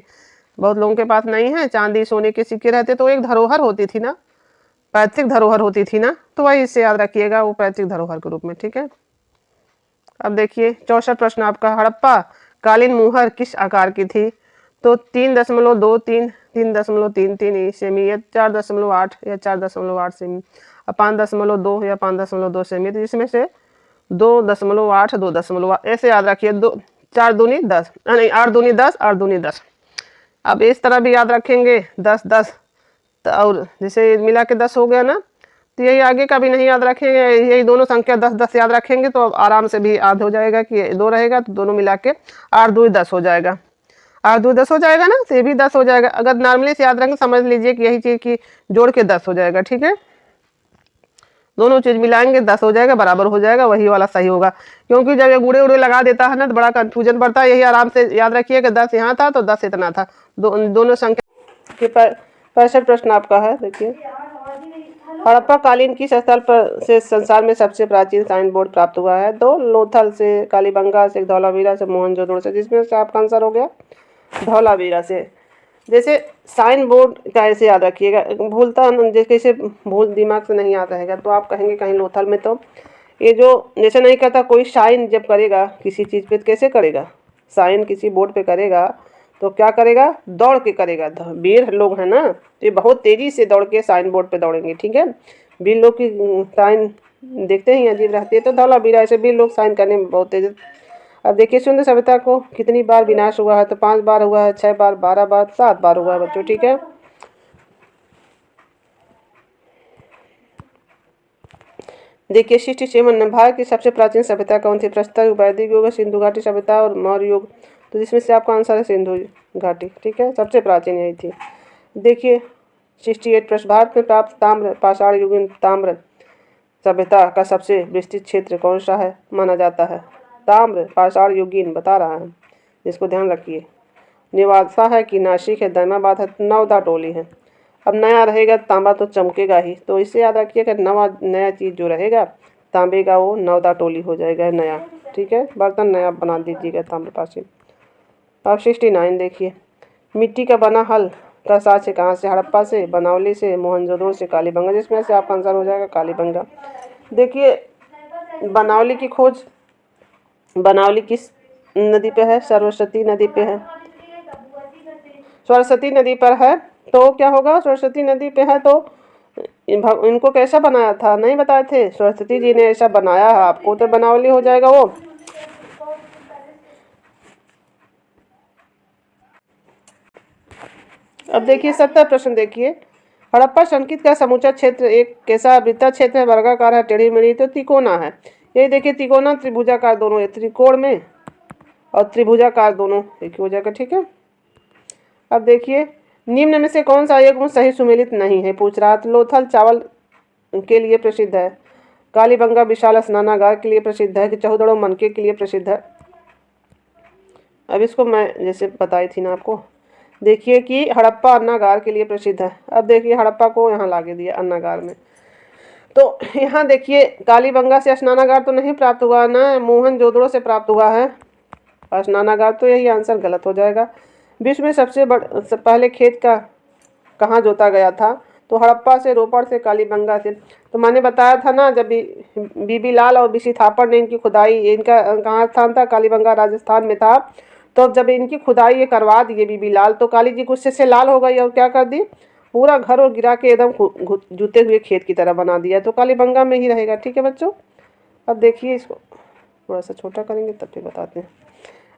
बहुत लोगों के पास नहीं है चांदी सोने के सिक्के रहते, तो एक धरोहर होती थी ना, पैतृक धरोहर होती थी ना, तो वही इससे याद रखिएगा, वो पैतृक धरोहर के रूप में। ठीक है। अब देखिए 64 प्रश्न आपका। हड़प्पा कालीन मुहर किस आकार की थी? तो 3.23, 3.33 सेमी, या 4.8 या 4.8 सेमी, 5.2 या 5.2 सेमी। तो इसमें से 2.8, 2.8 ऐसे याद रखिए। 4 दूनी 10, नहीं 8 दूनी 10, 8 दूनी 10। अब इस तरह भी याद रखेंगे 10 10, और जैसे मिला के 10 हो गया ना, तो यही आगे का भी नहीं याद रखेंगे, यही दोनों संख्या 10 10 याद रखेंगे तो आराम से भी याद हो जाएगा कि 2 रहेगा तो दोनों मिला के 8 2 10 हो जाएगा। 8 2 10 हो जाएगा ना, तो ये भी 10 हो जाएगा। अगर नॉर्मली से याद रखेंगे समझ लीजिए कि यही चीज की जोड़ के 10 हो जाएगा। ठीक है। दोनों चीज मिलाएंगे 10 हो जाएगा, बराबर हो जाएगा, वही वाला सही होगा। क्योंकि जब ये गुड़े उड़े लगा देता है ना तो बड़ा कंफ्यूजन पड़ता है। यही आराम से याद रखिए कि 10 यहाँ था तो 10 इतना था। दोनों संख्या के 65 प्रश्न आपका है। देखिए हड़प्पा कालीन किस स्थल पर से संसार में सबसे प्राचीन साइन बोर्ड प्राप्त हुआ है? तो लोथल से, कालीबंगा से, धौलावीरा से, मोहनजोदड़ो से। जिसमें से आपका आंसर हो गया धौलावीरा से। जैसे साइन बोर्ड का ऐसे याद रखिएगा, भूलता जैसे भूल दिमाग से नहीं आता रहेगा तो आप कहेंगे कहीं लोथल में। तो ये जो जैसे नहीं कहता कोई साइन जब करेगा किसी चीज़ पे, कैसे करेगा? साइन किसी बोर्ड पे करेगा तो क्या करेगा? दौड़ के करेगा। वीर लोग हैं ना, ये बहुत तेज़ी से दौड़ के साइन बोर्ड पे दौड़ेंगे। ठीक है। वीर लोग की साइन देखते ही अजीब रहती है, तो धौलावीरा ऐसे वीर लोग साइन करने में बहुत तेज। अब देखिए सिंधु सभ्यता को कितनी बार विनाश हुआ है? तो 5 बार हुआ है, 6 बार, 12 बार, 7 बार हुआ है बच्चों। ठीक है। देखिए 67 भारत की सबसे प्राचीन सभ्यता कौन थी? प्रस्तर युग, वैदिक युग, सिंधु घाटी सभ्यता और मौर्य युग। तो जिसमें से आपका आंसर है सिंधु घाटी। ठीक है, सबसे प्राचीन यही थी। देखिए 68 प्रश्न। भारत में प्राप्त ताम्र पाषाण युगीन ताम्र सभ्यता का सबसे विस्तृत क्षेत्र कौन सा है माना जाता है? ताम्र पाषाण युगीन बता रहा है, इसको ध्यान रखिए। निवासा है कि नासिक है, दैमाबाद है, नवदा टोली है। अब नया रहेगा तांबा तो चमकेगा ही, तो इसे याद रखिए कि नया चीज़ जो रहेगा तांबे का वो नवदा टोली हो जाएगा नया। ठीक है, बर्तन नया बना दीजिएगा ताम्रपाशी। अब 69 देखिए। मिट्टी का बना हल का साक्ष्य कहाँ से? हड़प्पा से, बनावली से, मोहनजोदड़ो से, कालीबंगा। जिसमें से आपका आंसर हो जाएगा कालीबंगा। देखिए बनावली की खोज बनावली किस नदी पे है? सरस्वती नदी पे है। सरस्वती नदी पर है तो क्या होगा? सरस्वती नदी पे है तो इनको कैसा बनाया था नहीं बताए थे? सरस्वती जी ने ऐसा बनाया है आपको, तो बनावली हो जाएगा वो। अब देखिए 70 प्रश्न देखिए। हड़प्पा संस्कृति का समूचा क्षेत्र एक कैसा वृत्ता क्षेत्र है? वर्गाकार है, टेढ़ी मेढ़ी, तो तिकोना है। ये देखिए तिकोना त्रिभुजाकार दोनों, त्रिकोण में और त्रिभुजाकार दोनों एक हो जाएगा। ठीक है। अब देखिए निम्न में से कौन सा एक गुण सही सुमेलित नहीं है पूछ रहा। लोथल चावल के लिए प्रसिद्ध है, कालीबंगा विशाल स्नानागार के लिए प्रसिद्ध है, कि चौदड़ो मनके के लिए प्रसिद्ध है। अब इसको मैं जैसे बताई थी ना आपको, देखिए कि हड़प्पा अन्नागार के लिए प्रसिद्ध है। अब देखिए हड़प्पा को यहाँ लागे दिया अन्नागार में, तो यहाँ देखिए कालीबंगा से स्नानागार तो नहीं प्राप्त हुआ ना, मोहनजोदड़ो से प्राप्त हुआ है स्नानागार, तो यही आंसर गलत हो जाएगा। विश्व में सबसे पहले खेत का कहाँ जोता गया था? तो हड़प्पा से, रोपड़ से, कालीबंगा से। तो मैंने बताया था ना, जब बीबी लाल और बीसी थापड़ ने इनकी खुदाई, इनका कहाँ स्थान था, कालीबंगा राजस्थान में था। तो जब इनकी खुदाई ये करवा दिए बीबी लाल, तो काली जी गुस्से से लाल हो गई और क्या कर दी, पूरा घर और गिरा के एकदम जूते हुए खेत की तरह बना दिया। तो कालीबंगा में ही रहेगा। ठीक है बच्चों, अब देखिए इसको थोड़ा सा छोटा करेंगे तब फिर बताते हैं।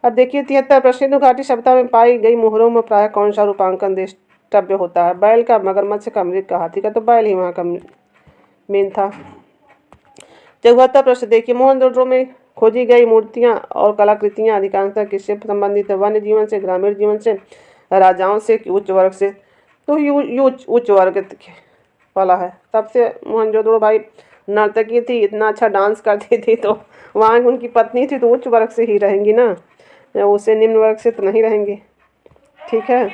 अब देखिए 73 प्रश्न, सिंधु घाटी सभ्यता में पाई गई मोहरों में प्रायः कौन सा रूपांकन द्रष्टव्य होता है? बैल का, मगरमच्छ का, मृग का, हाथी का। तो बैल ही वहाँ का मेन था। 74 प्रश्न देखिए, मोहनजोदड़ो में खोजी गई मूर्तियाँ और कलाकृतियाँ अधिकांशतः किससे संबंधित है? वन्य जीवन से, ग्रामीण जीवन से, राजाओं से, उच्च वर्ग से? तो उच्च वर्ग वाला है। तब से मोहनजोदड़ो भाई नर्तकी थी, इतना अच्छा डांस करती थी, तो वहाँ उनकी पत्नी थी, तो उच्च वर्ग से ही रहेंगी ना, उससे निम्न वर्ग से तो नहीं रहेंगी। ठीक है।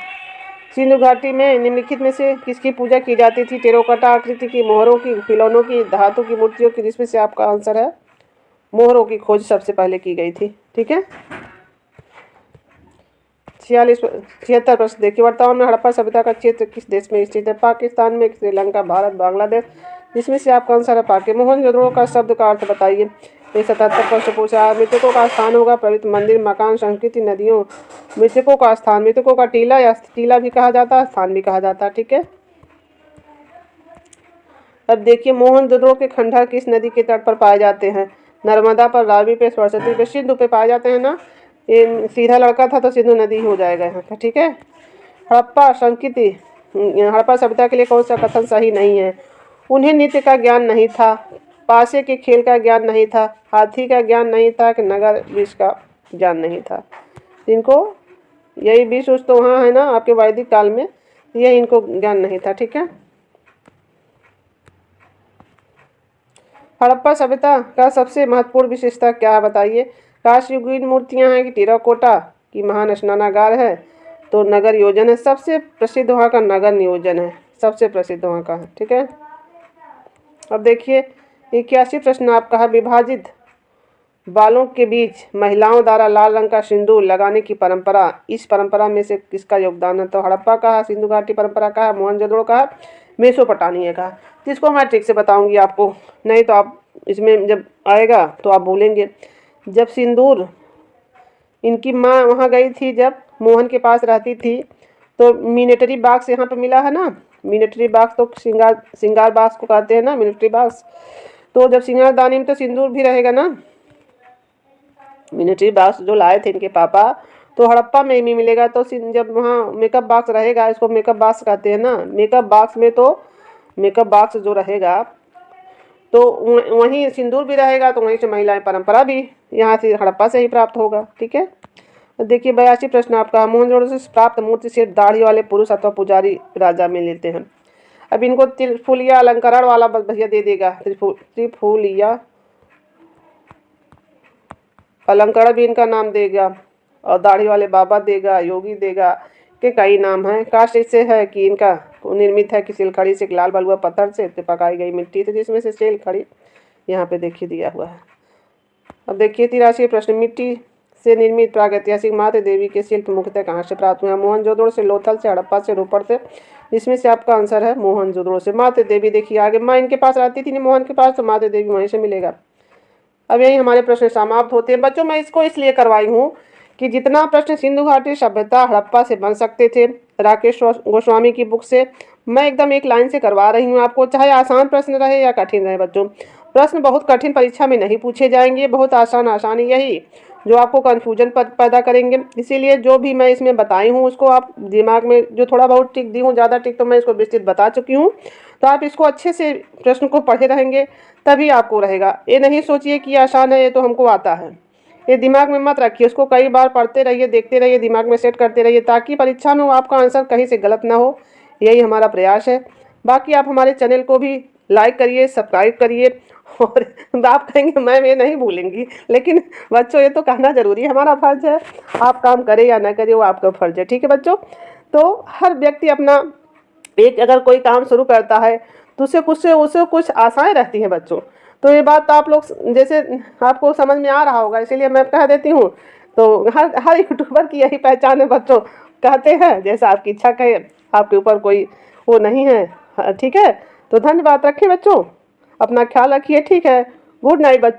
सिंधु घाटी में निम्नलिखित में से किसकी पूजा की जाती थी? टेराकोटा आकृति की, मोहरों की, खिलौनों की, धातु की मूर्तियों की। जिसमें से आपका आंसर है मोहरों की खोज सबसे पहले की गई थी। ठीक है। 76 प्रश्न देखिए, वर्तमान में हड़प्पा सभ्यता का क्षेत्र किस देश में स्थित है? पाकिस्तान में, श्रीलंका, भारत, बांग्लादेश। जिसमें से आपका आंसर है पाकि। मोहनजोदड़ो का शब्द का अर्थ बताइए। 77 प्रश्न पूछा। मृतकों का स्थान होगा पवित्र मंदिर, मकान, संस्कृति, नदियों। मृतकों का स्थान, मृतकों का टीला या टीला भी कहा जाता है, स्थान भी कहा जाता है। ठीक है। अब देखिए, मोहनजोदड़ो के खंडहर किस नदी के तट पर पाए जाते हैं? नर्मदा पर, रावी पे, सरस्वती पे, सिंधु पे पाए जाते हैं ना। ये सीधा लड़का था तो सिंधु नदी हो जाएगा यहाँ का। ठीक है। हड़प्पा संस्कृति, हड़प्पा सभ्यता के लिए कौन सा कथन सही नहीं है? उन्हें नृत्य का ज्ञान नहीं था, पासे के खेल का ज्ञान नहीं था, हाथी का ज्ञान नहीं था, कि नगर विष का ज्ञान नहीं था। इनको यही विष उष तो वहाँ है ना आपके वैदिक काल में, यह इनको ज्ञान नहीं था। ठीक है। हड़प्पा सभ्यता का सबसे महत्वपूर्ण विशेषता क्या है बताइए? कांस्य युगीन मूर्तियाँ हैं, कि टेराकोटा की महान स्नानागार है, तो नगर योजन है। सबसे प्रसिद्ध वहाँ का नगर नियोजन है, सबसे प्रसिद्ध वहाँ का है। ठीक है। अब देखिए 81 प्रश्न आपका है, विभाजित बालों के बीच महिलाओं द्वारा लाल रंग का सिंदूर लगाने की परंपरा, इस परंपरा में से किसका योगदान है? तो हड़प्पा का है, सिंधु घाटी परंपरा का है, मोहनजोदड़ो का है, मेसोपोटामिया का। जिसको मैं ट्रिक से बताऊंगी आपको, नहीं तो आप इसमें जब आएगा तो आप भूलेंगे। जब सिंदूर इनकी माँ वहाँ गई थी, जब मोहन के पास रहती थी, तो मिलिट्री बॉक्स यहाँ पे मिला है ना। मिलिट्री बॉक्स तो श्रृंगार बॉक्स को कहते हैं ना, मिलिट्री बॉक्स। तो जब श्रृंगारदानी में तो सिंदूर भी रहेगा ना। मिलिट्री बॉक्स जो लाए थे इनके पापा, तो हड़प्पा में भी मिलेगा। तो जब वहाँ मेकअप बॉक्स रहेगा, इसको मेकअप बॉक्स कहते हैं ना। मेकअप बॉक्स में तो मेकअप बॉक्स जो रहेगा, तो वहीं सिंदूर भी रहेगा, तो वहीं से महिलाएं परंपरा भी यहाँ से हड़प्पा से ही प्राप्त होगा। ठीक है। देखिए 82 प्रश्न आपका, मोहनजोदड़ो से प्राप्त मूर्ति सिर्फ दाढ़ी वाले पुरुष अथवा पुजारी राजा में लेते हैं। अब इनको त्रिफुलिया अलंकरण वाला भैया दे देगा, त्रिफुलिया अलंकरण भी इनका नाम देगा, और दाढ़ी वाले बाबा देगा, योगी देगा, के कई नाम हैं। कास्ट इससे है कि इनका निर्मित है कि सिलखड़ी से, लाल बलुआ पत्थर से, पकाई गई मिट्टी से, जिसमें से सिलखड़ी यहाँ पे देखिए दिया हुआ है। अब देखिए 83 प्रश्न, मिट्टी से निर्मित प्रागैतिहासिक मातृ देवी के शिल्प मुख्यतः कहाँ से प्राप्त हुए हैं? मोहनजोदड़ो से, लोथल से, हड़प्पा से, रोपड़ से। जिसमें से आपका आंसर है मोहनजोदड़ो से। मातृ देवी देखिए आगे, माँ इनके पास रहती थी मोहन के पास, तो मातृ देवी वहीं से मिलेगा। अब यही हमारे प्रश्न समाप्त होते हैं बच्चों। मैं इसको इसलिए करवाई हूँ कि जितना प्रश्न सिंधु घाटी सभ्यता हड़प्पा से बन सकते थे राकेश गोस्वामी की बुक से, मैं एकदम एक लाइन से करवा रही हूँ आपको। चाहे आसान प्रश्न रहे या कठिन रहे बच्चों, प्रश्न बहुत कठिन परीक्षा में नहीं पूछे जाएंगे, बहुत आसान यही जो आपको कन्फ्यूजन पैदा करेंगे। इसीलिए जो भी मैं इसमें बताई हूँ उसको आप दिमाग में, जो थोड़ा बहुत टिक दी हूँ, ज़्यादा टिक तो मैं इसको विस्तृत बता चुकी हूँ, तो आप इसको अच्छे से प्रश्न को पढ़े रहेंगे तभी आपको रहेगा। ये नहीं सोचिए कि आसान है, ये तो हमको आता है, ये दिमाग में मत रखिए। उसको कई बार पढ़ते रहिए, देखते रहिए, दिमाग में सेट करते रहिए, ताकि परीक्षा में आपका आंसर कहीं से गलत ना हो। यही हमारा प्रयास है। बाकी आप हमारे चैनल को भी लाइक करिए, सब्सक्राइब करिए, और आप कहेंगे मैम ये नहीं भूलेंगी, लेकिन बच्चों ये तो कहना जरूरी है, हमारा फर्ज है। आप काम करें या ना करें वो आपका फर्ज है। ठीक है बच्चों। तो हर व्यक्ति अपना एक अगर कोई काम शुरू करता है तो उसे कुछ आशाएं रहती हैं बच्चों। तो ये बात आप लोग जैसे आपको समझ में आ रहा होगा, इसीलिए मैं कह देती हूँ। तो हर यूट्यूबर की यही पहचान है बच्चों, कहते हैं जैसा आपकी इच्छा कहे, आपके ऊपर कोई वो नहीं है, हाँ, ठीक है। तो धन्यवाद, रखें बच्चों, अपना ख्याल रखिए। ठीक है, गुड नाइट बच्चों।